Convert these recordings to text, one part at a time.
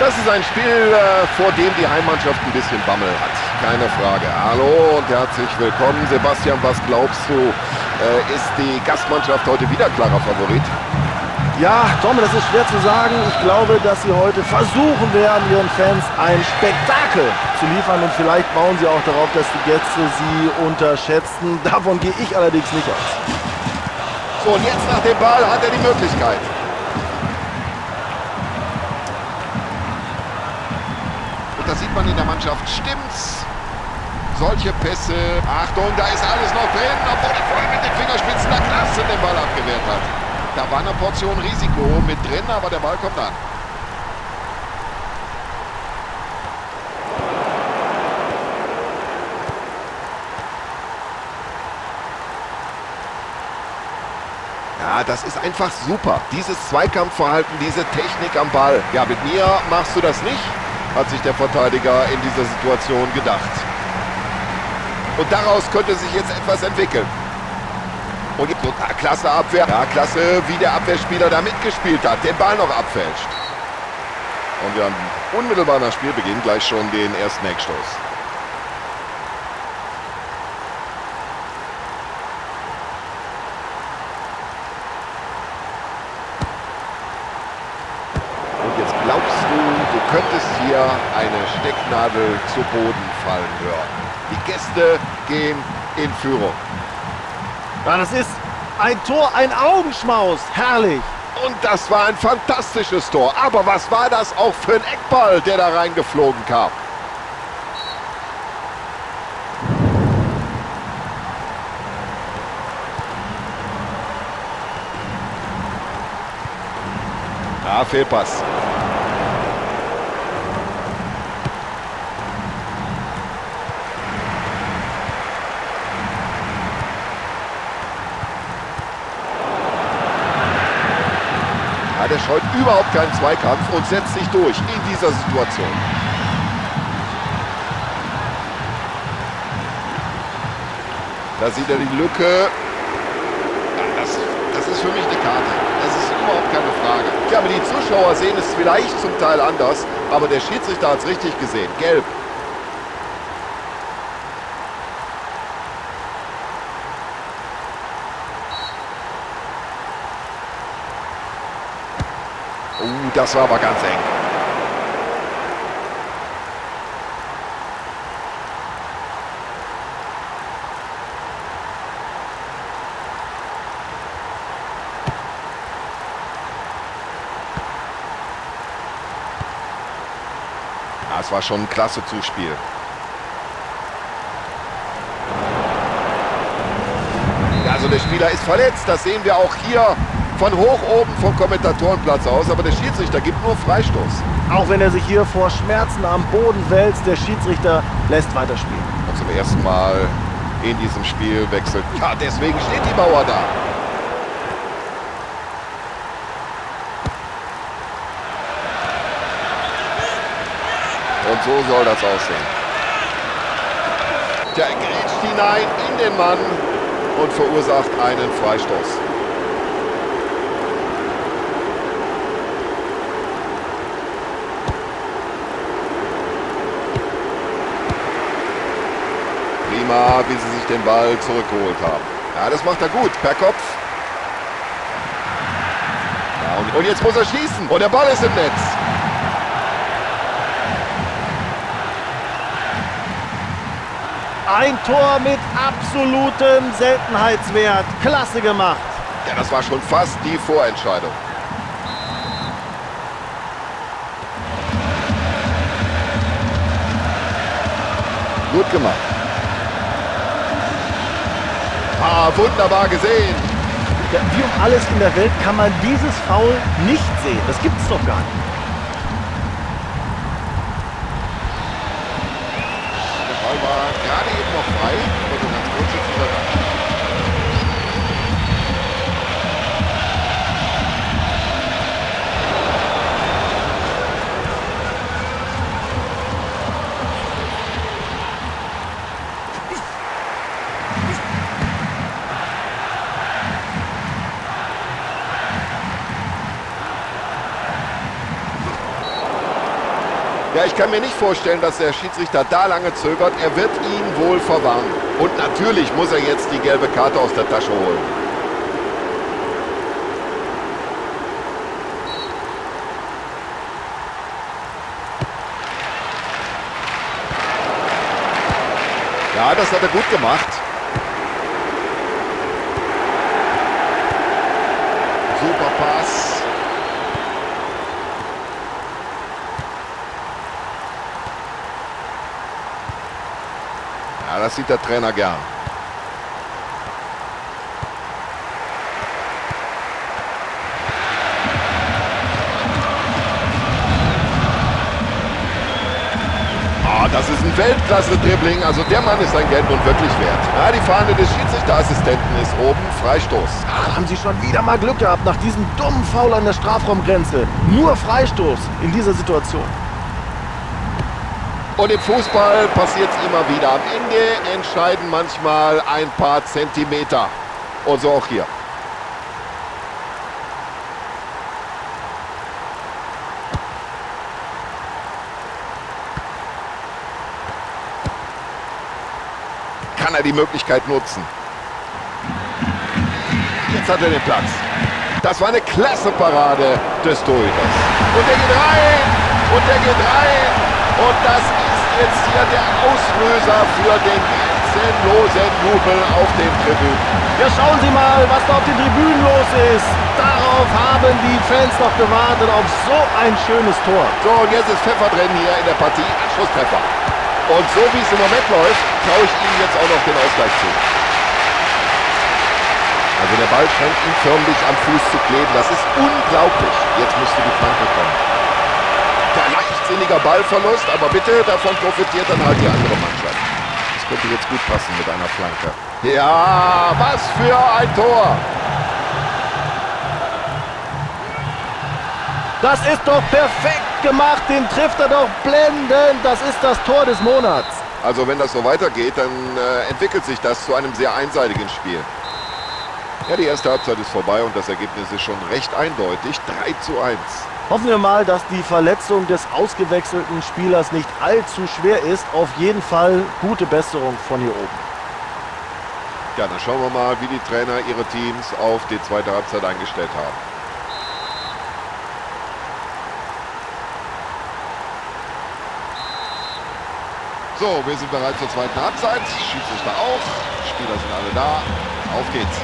Das ist ein Spiel, vor dem die Heimmannschaft ein bisschen Bammel hat. Keine Frage. Hallo und herzlich willkommen. Sebastian, was glaubst du, ist die Gastmannschaft heute wieder klarer Favorit? Ja, Tom, das ist schwer zu sagen. Ich glaube, dass sie heute versuchen werden, ihren Fans ein Spektakel zu liefern. Und vielleicht bauen sie auch darauf, dass die Gäste sie unterschätzen. Davon gehe ich allerdings nicht aus. So, und jetzt nach dem Ball hat er die Möglichkeit. Und da sieht man in der Mannschaft, stimmt's? Solche Pässe. Achtung, da ist alles noch drin, obwohl er vorher mit den Fingerspitzen der Klasse den Ball abgewehrt hat. Da war eine Portion Risiko mit drin, aber der Ball kommt an. Ja, das ist einfach super. Dieses Zweikampfverhalten, diese Technik am Ball. Ja, mit mir machst du das nicht, hat sich der Verteidiger in dieser Situation gedacht. Und daraus könnte sich jetzt etwas entwickeln. Und jetzt so, klasse Abwehr. Ja, klasse, wie der Abwehrspieler da mitgespielt hat, den Ball noch abfälscht. Und wir haben unmittelbar nach Spielbeginn gleich schon den ersten Eckstoß. Und jetzt glaubst du könntest hier eine Stecknadel zu Boden fallen hören. Die Gäste gehen in Führung. Ja, das ist ein Tor, ein Augenschmaus. Herrlich. Und das war ein fantastisches Tor. Aber was war das auch für ein Eckball, der da reingeflogen kam? Ja, Fehlpass. Der scheut überhaupt keinen Zweikampf und setzt sich durch in dieser Situation. Da sieht er die Lücke. Ja, das ist für mich eine Karte. Das ist überhaupt keine Frage. Ja, aber die Zuschauer sehen es vielleicht zum Teil anders, aber der Schiedsrichter hat es richtig gesehen. Gelb. Das war aber ganz eng. Ja, es war schon ein klasse Zuspiel. Also der Spieler ist verletzt, das sehen wir auch hier von hoch oben vom Kommentatorenplatz aus, aber der Schiedsrichter gibt nur Freistoß. Auch wenn er sich hier vor Schmerzen am Boden wälzt, der Schiedsrichter lässt weiterspielen. Und zum ersten Mal in diesem Spiel wechselt. Ja, deswegen steht die Mauer da. Und so soll das aussehen. Der grätscht hinein in den Mann und verursacht einen Freistoß. Prima, wie sie sich den Ball zurückgeholt haben. Ja, das macht er gut, per Kopf. Ja, und jetzt muss er schießen. Und der Ball ist im Netz. Ein Tor mit absolutem Seltenheitswert. Klasse gemacht. Ja, das war schon fast die Vorentscheidung. Gut gemacht. Ah, wunderbar gesehen. Ja, wie um alles in der Welt kann man dieses Foul nicht sehen. Das gibt's doch gar nicht. Der Ball war gerade eben noch frei, aber so ganz kurz ist er da. kann mir nicht vorstellen, dass der Schiedsrichter da lange zögert. Er wird ihn wohl verwarnen. Und natürlich muss er jetzt die gelbe Karte aus der Tasche holen. Ja, das hat er gut gemacht. Super Pass. Ja, das sieht der Trainer gern. Das ist ein Weltklasse-Dribbling, also der Mann ist sein Geld nun wirklich wert. Ja, die Fahne des Schiedsrichterassistenten ist oben, Freistoß. Ach, haben Sie schon wieder mal Glück gehabt nach diesem dummen Foul an der Strafraumgrenze. Nur Freistoß in dieser Situation. Und im Fußball passiert es immer wieder. Am Ende entscheiden manchmal ein paar Zentimeter. Und so auch hier. Kann er die Möglichkeit nutzen. Jetzt hat er den Platz. Das war eine klasse Parade des Torhüters. Und der geht rein. Und der geht rein. Und das ist jetzt hier der Auslöser für den grenzenlosen Jubel auf den Tribünen. Ja, schauen Sie mal, was da auf den Tribünen los ist. Darauf haben die Fans noch gewartet, auf so ein schönes Tor. So, und jetzt ist Pfeffer drin hier in der Partie. Anschlusstreffer. Und so wie es im Moment läuft, traue ich ihm jetzt auch noch den Ausgleich zu. Also der Ball scheint ihm förmlich am Fuß zu kleben. Das ist unglaublich. Jetzt müsste die Flanke kommen. Der leichtsinniger Ballverlust, aber bitte, davon profitiert dann halt die andere Mannschaft. Das könnte jetzt gut passen mit einer Flanke. Ja, was für ein Tor! Das ist doch perfekt gemacht, den trifft er doch blendend. Das ist das Tor des Monats. Also wenn das so weitergeht, dann entwickelt sich das zu einem sehr einseitigen Spiel. Ja, die erste Halbzeit ist vorbei und das Ergebnis ist schon recht eindeutig. 3:1. Hoffen wir mal, dass die Verletzung des ausgewechselten Spielers nicht allzu schwer ist. Auf jeden Fall gute Besserung von hier oben. Ja, dann schauen wir mal, wie die Trainer ihre Teams auf die zweite Halbzeit eingestellt haben. So, wir sind bereit zur zweiten Halbzeit. Schiedsrichter auch. Spieler sind alle da. Auf geht's.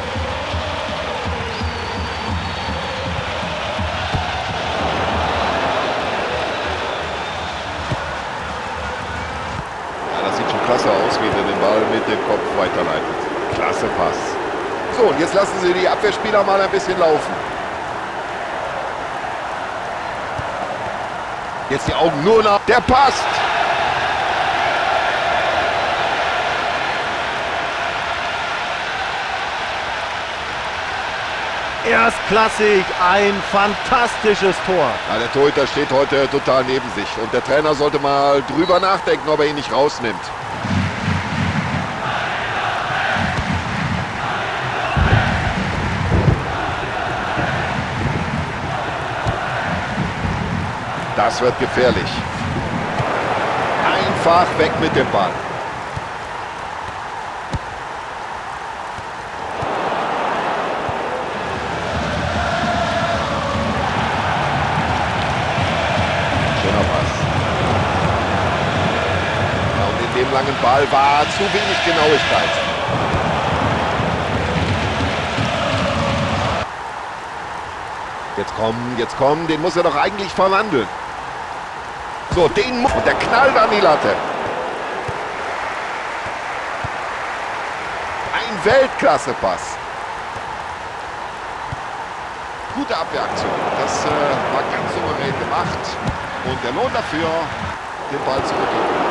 Ja, das sieht schon klasse aus, wie der den Ball mit dem Kopf weiterleitet. Klasse Pass. So, und jetzt lassen Sie die Abwehrspieler mal ein bisschen laufen. Jetzt die Augen nur nach. Der passt. Erstklassig, ein fantastisches Tor. Ja, der Torhüter steht heute total neben sich. Und der Trainer sollte mal drüber nachdenken, ob er ihn nicht rausnimmt. Das wird gefährlich. Einfach weg mit dem Ball. Dem langen Ball war zu wenig Genauigkeit. Jetzt komm, den muss er doch eigentlich verwandeln. So, und der knallt an die Latte. Ein Weltklasse-Pass. Gute Abwehraktion. Das war ganz souverän gemacht. Und der Lohn dafür, den Ball zurückgeben.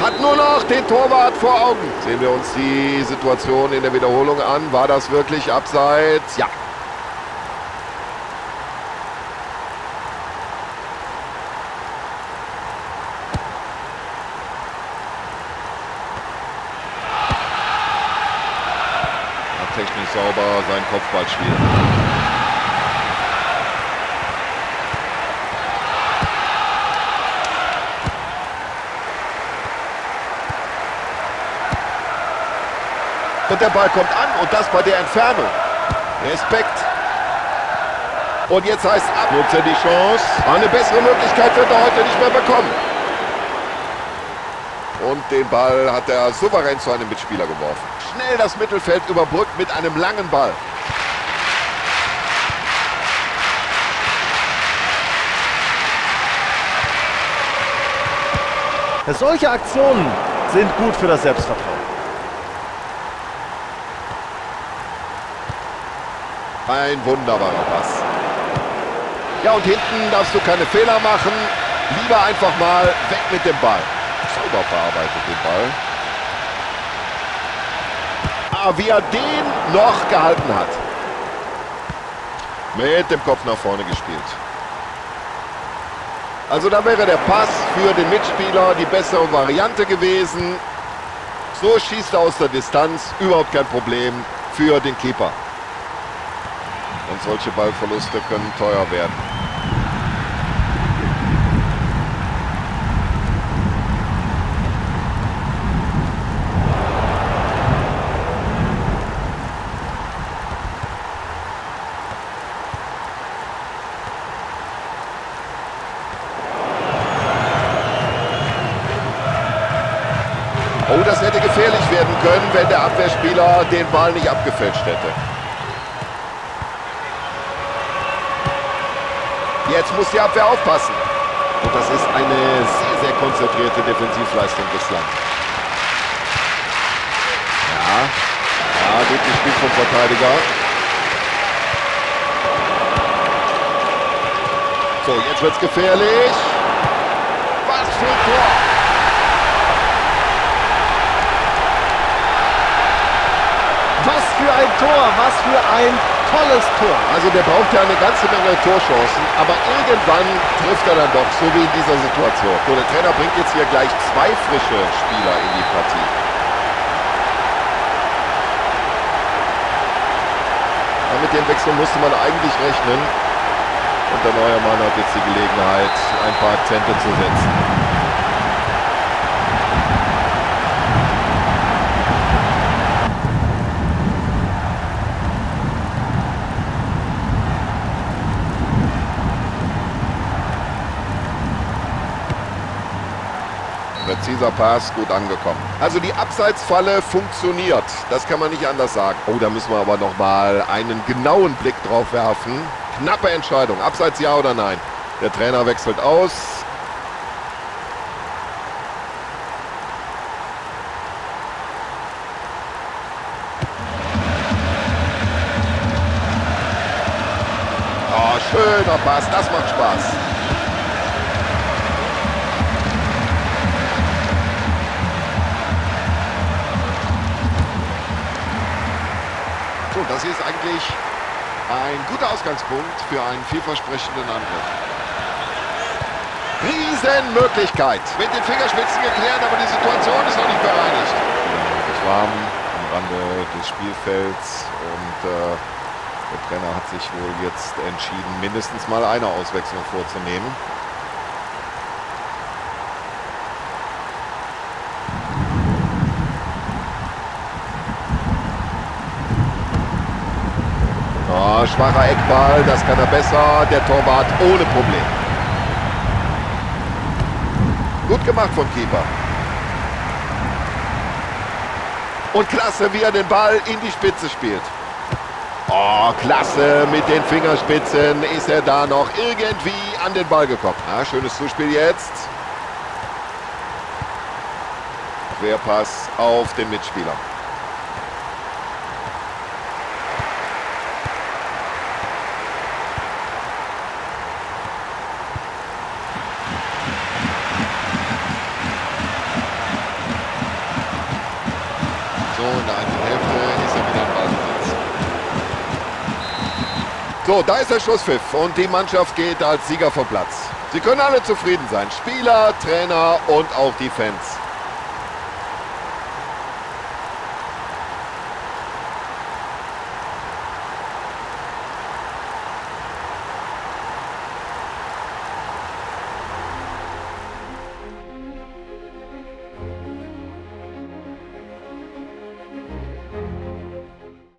Hat nur noch den Torwart vor Augen. Sehen wir uns die Situation in der Wiederholung an. War das wirklich abseits? Ja. Hat technisch sauber sein Kopfballspiel. Und der Ball kommt an und das bei der Entfernung. Respekt. Und jetzt heißt es ab. Nutzt er die Chance. Eine bessere Möglichkeit wird er heute nicht mehr bekommen. Und den Ball hat er souverän zu einem Mitspieler geworfen. Schnell das Mittelfeld überbrückt mit einem langen Ball. Solche Aktionen sind gut für das Selbstvertrauen. Ein wunderbarer Pass. Ja, und hinten darfst du keine Fehler machen. Lieber einfach mal weg mit dem Ball. Sauber verarbeitet den Ball. Ah, wie er den noch gehalten hat. Mit dem Kopf nach vorne gespielt. Also da wäre der Pass für den Mitspieler die bessere Variante gewesen. So schießt er aus der Distanz, überhaupt kein Problem für den Keeper. Und solche Ballverluste können teuer werden. Oh, das hätte gefährlich werden können, wenn der Abwehrspieler den Ball nicht abgefälscht hätte. Jetzt muss die Abwehr aufpassen. Und das ist eine sehr, sehr konzentrierte Defensivleistung bislang. Ja, gut gespielt vom Verteidiger. So, jetzt wird's gefährlich. Was für ein Tor! Was für ein Tor, was für ein tolles Tor. Also der braucht ja eine ganze Menge Torchancen, aber irgendwann trifft er dann doch, so wie in dieser Situation. So, der Trainer bringt jetzt hier gleich 2 frische Spieler in die Partie. Ja, mit dem Wechsel musste man eigentlich rechnen. Und der neue Mann hat jetzt die Gelegenheit, ein paar Akzente zu setzen. Präziser Pass, gut angekommen. Also die Abseitsfalle funktioniert. Das kann man nicht anders sagen. Oh, da müssen wir aber noch mal einen genauen Blick drauf werfen. Knappe Entscheidung. Abseits ja oder nein? Der Trainer wechselt aus. Oh, schöner Pass. Das macht Spaß. So, das hier ist eigentlich ein guter Ausgangspunkt für einen vielversprechenden Angriff. Riesenmöglichkeit. Mit den Fingerspitzen geklärt, aber die Situation ist noch nicht bereinigt. Das war am Rande des Spielfelds und der Trainer hat sich wohl jetzt entschieden, mindestens mal eine Auswechslung vorzunehmen. Oh, schwacher Eckball, das kann er besser. Der Torwart ohne Problem. Gut gemacht vom Keeper. Und klasse, wie er den Ball in die Spitze spielt. Oh, klasse, mit den Fingerspitzen ist er da noch irgendwie an den Ball gekommen. Ja, schönes Zuspiel jetzt. Querpass auf den Mitspieler. So, in der einen Hälfte ist er wieder im Ballbesitz. So, da ist der Schlusspfiff und die Mannschaft geht als Sieger vom Platz. Sie können alle zufrieden sein. Spieler, Trainer und auch die Fans.